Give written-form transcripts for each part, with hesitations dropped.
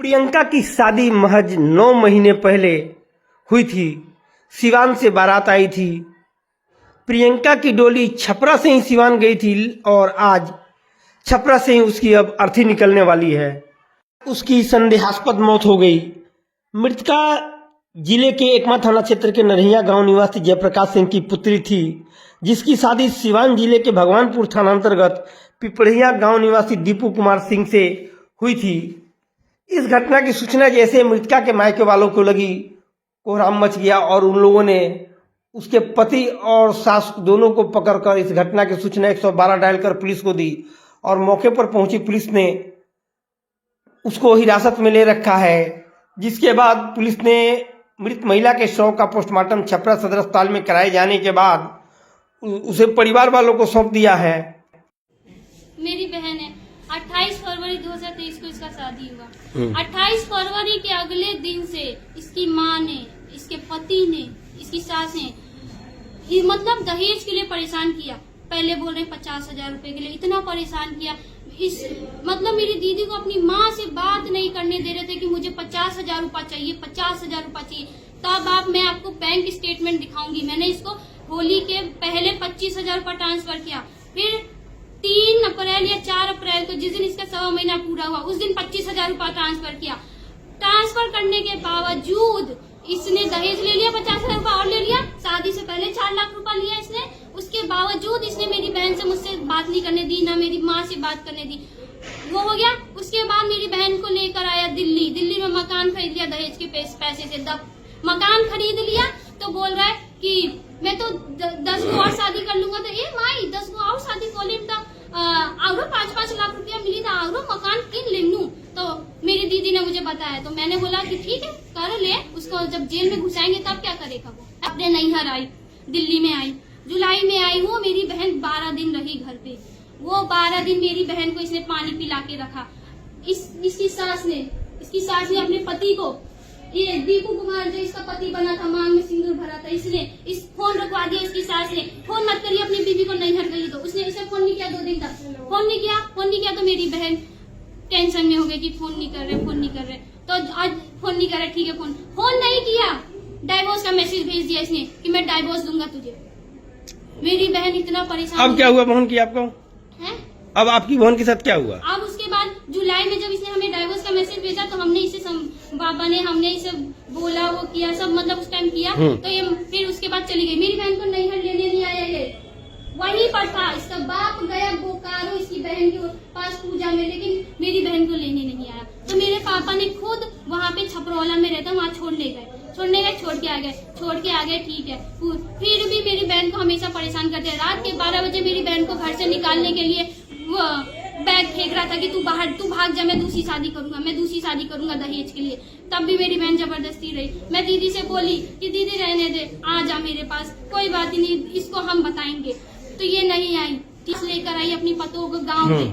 प्रियंका की शादी महज 9 महीने पहले हुई थी। सिवान से बारात आई थी। प्रियंका की डोली छपरा से ही सिवान गई थी और आज छपरा से ही उसकी अब अर्थी निकलने वाली है। उसकी संदेहास्पद मौत हो गई। मृतका जिले के एकमा थाना क्षेत्र के नरहिया गांव निवासी जयप्रकाश सिंह की पुत्री थी, जिसकी शादी सिवान जिले के भगवानपुर थानांतर्गत पिपढ़िया गांव निवासी दीपू कुमार सिंह से हुई थी। इस घटना की सूचना जैसे मृतका के मायके वालों को लगी, कोहराम मच गया और उन लोगों ने उसके पति और सास दोनों को पकड़कर इस घटना की सूचना 112 डायल कर पुलिस को दी और मौके पर पहुंची पुलिस ने उसको हिरासत में ले रखा है। जिसके बाद पुलिस ने मृत महिला के शव का पोस्टमार्टम छपरा सदर अस्पताल में कराए जाने के बाद उसे परिवार वालों को सौंप दिया है। मेरी बहन है। 28 फरवरी 2023 को इसका शादी हुआ। 28 फरवरी के अगले दिन से इसकी माँ ने, इसके पति ने, इसकी सास ने मतलब दहेज के लिए परेशान किया। पहले बोल रहे 50,000 रुपए के लिए, इतना परेशान किया। मतलब मेरी दीदी को अपनी माँ से बात नहीं करने दे रहे थे कि मुझे 50,000 रुपया चाहिए, 50,000 रुपया चाहिए। तब मैं आपको बैंक स्टेटमेंट दिखाऊंगी। मैंने इसको होली के पहले 25,000 रुपया ट्रांसफर किया। फिर 3 अप्रैल या 4 अप्रैल को, जिस दिन इसका 1.25 महीना पूरा हुआ, उस दिन 25,000 रुपया ट्रांसफर किया। ट्रांसफर करने के बावजूद इसने दहेज ले लिया, 50,000 रुपया और ले लिया। शादी से पहले 4 लाख रुपया लिया इसने। उसके बावजूद इसने मेरी बहन से मुझसे बात नहीं करने दी, ना मेरी माँ से बात करने दी। वो हो गया। उसके बाद मेरी बहन को लेकर आया दिल्ली में मकान खरीद लिया दहेज के पैसे से। मकान खरीद लिया तो बोल रहा है कि मैं तो 10 को और शादी कर लूंगा। तो ये माई 10 को और शादी कोली तो और 5-5 लाख रुपया मिली था और मकान किन ले लूं। तो मेरी दीदी ने मुझे बताया, तो मैंने बोला कि ठीक है कर ले। उसको जब जेल में घुसाएंगे तब क्या करेगा वो। अपने नैहर आई, दिल्ली में आई, जुलाई में आई। वो मेरी बहन 12 दिन रही घर पे। वो 12 दिन मेरी बहन को इसने पानी पिला के रखा। इसकी सास ने अपने पति को, ये दीपू कुमार जो इसका पति बना था, मांग में सिंदूर भरा था, इसने इस फोन रखवा दिया। इसकी सास ने फोन मत करिए अपनी बीवी को नैहर गई तो उसने इसे फोन नहीं किया। 2 दिन तक फोन नहीं किया। तो मेरी बहन टेंशन में हो गई कि फोन नहीं कर रहे। तो आज फोन नहीं कर रहे, ठीक है फोन नहीं किया। डाइवोर्स का मैसेज भेज दिया इसने कि मैं डाइवोर्स दूंगा तुझे। मेरी बहन इतना परेशान। अब क्या हुआ बहन की आपको है? अब आपकी बहन के साथ क्या हुआ? अब उसके बाद जुलाई में जब इसने हमें डाइवोर्स का मैसेज भेजा तो हमने इसे हमने इसे बोला, वो किया सब, मतलब उस टाइम किया। तो ये फिर उसके बाद चली गई। मेरी बहन को नैहर लेने नहीं आया, ये वहीं पर था। इसका बाप गया बोकारो इसकी बहन के पास पूजा में, लेकिन मेरी बहन को लेने नहीं आया। तो मेरे पापा ने खुद वहाँ पे छपरौला में रहता, वहाँ छोड़ के आ गए। ठीक है। फिर भी मेरी बहन को हमेशा परेशान करते हैं। रात के 12 बजे मेरी बहन को घर से निकालने के लिए वो बैग फेंक रहा था कि तू भाग जा, मैं दूसरी शादी करूंगा दहेज के लिए। तब भी मेरी बहन जबरदस्ती रही। मैं दीदी से बोली कि दीदी रहने दे, आ जा मेरे पास, कोई बात नहीं, इसको हम बताएंगे। तो ये नहीं आई। लेकर आई अपनी पतों को गाँव में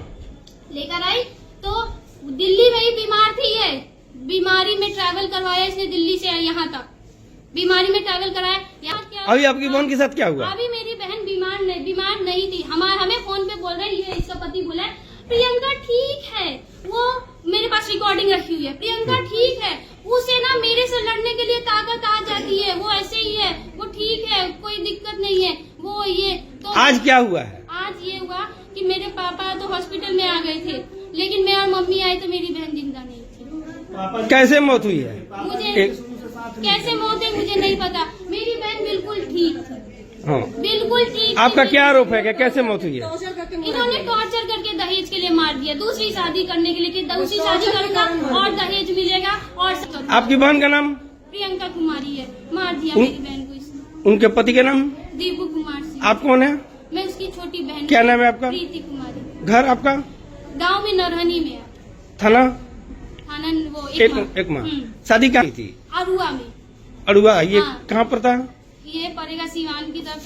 लेकर आई। तो दिल्ली में ही बीमार थी ये, बीमारी में ट्रैवल करवाया इसने दिल्ली से यहाँ तक। बीमारी में ट्रैवल कराया। यहाँ क्या अभी आपकी बहन के साथ क्या हुआ? अभी मेरी बहन बीमार नहीं थी। हमें फोन पे बोल रहे हैं, ये इसका पति बोला है प्रियंका ठीक है। वो मेरे पास रिकॉर्डिंग रखी हुई है, प्रियंका ठीक है। उसे ना मेरे से लड़ने के लिए ताकत आ जाती है, वो ऐसे ही है, वो ठीक है, कोई दिक्कत नहीं है। वो ये तो आज क्या हुआ है? आज ये हुआ कि मेरे पापा तो हॉस्पिटल में आ गए थे, लेकिन मैं और मम्मी आई तो मेरी बहन जिंदा नहीं थी। कैसे मौत हुई है? कैसे मौत है मुझे नहीं पता। मेरी बहन बिल्कुल ठीक थी। हाँ। बिल्कुल ठीक। आपका क्या आरोप है? कैसे मौत हुई है? इन्होंने टॉर्चर करके दहेज के लिए मार दिया, दूसरी शादी करने के लिए कि दूसरी शादी करूंगा और दहेज मिलेगा। और आपकी बहन का नाम? प्रियंका कुमारी है। मार दिया मेरी बहन को इसने। उनके पति का नाम? दीपू कुमार सिंह। आप कौन है? मैं उसकी छोटी बहन। क्या नाम है आपका? प्रीति कुमारी। घर आपका? गाँव में नरहनी में है। थाना वो एक माह। शादी कहाँ थी? अरुआ। ये कहाँ पर था? ये पड़ेगा सिवान की तरफ,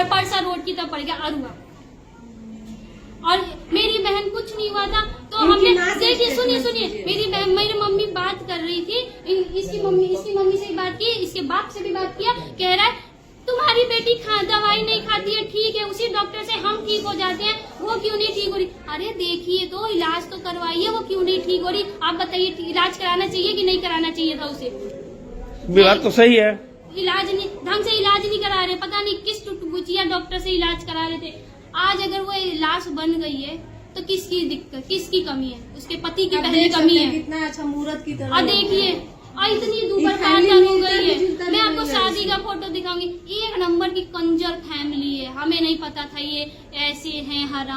परसा रोड की तरफ पड़ेगा अरुआ। और मेरी बहन कुछ नहीं हुआ था। तो हमने देखिए, सुनिए, मेरी मम्मी बात कर रही थी। इसकी मम्मी से बात की, इसके बाप से भी बात किया। कह रहा है तुम्हारी बेटी बेटी दवाई नहीं खाती है, ठीक है, उसी डॉक्टर से हम ठीक हो जाते हैं, वो क्यों नहीं ठीक हो रही? अरे देखिए तो, इलाज तो करवाइए, वो क्यों नहीं ठीक हो रही? आप बताइए, इलाज कराना चाहिए कि नहीं कराना चाहिए था उसे? बात तो सही है। इलाज नहीं, ढंग से इलाज नहीं करा रहे, पता नहीं किस टुटगुचिया डॉक्टर से इलाज करा रहे थे। आज अगर वो लाश बन गई है तो किसकी दिक्कत, किसकी कमी है? उसके पति की पहली कमी है। कितना अच्छा मुहूर्त की तरह। और देखिए, इतनी दुबर पातर हो गई है। मैं आपको शादी का फोटो दिखाऊंगी, एक नंबर की कंजर फैमिली है। हमें नहीं पता था ये ऐसे हैं हराम।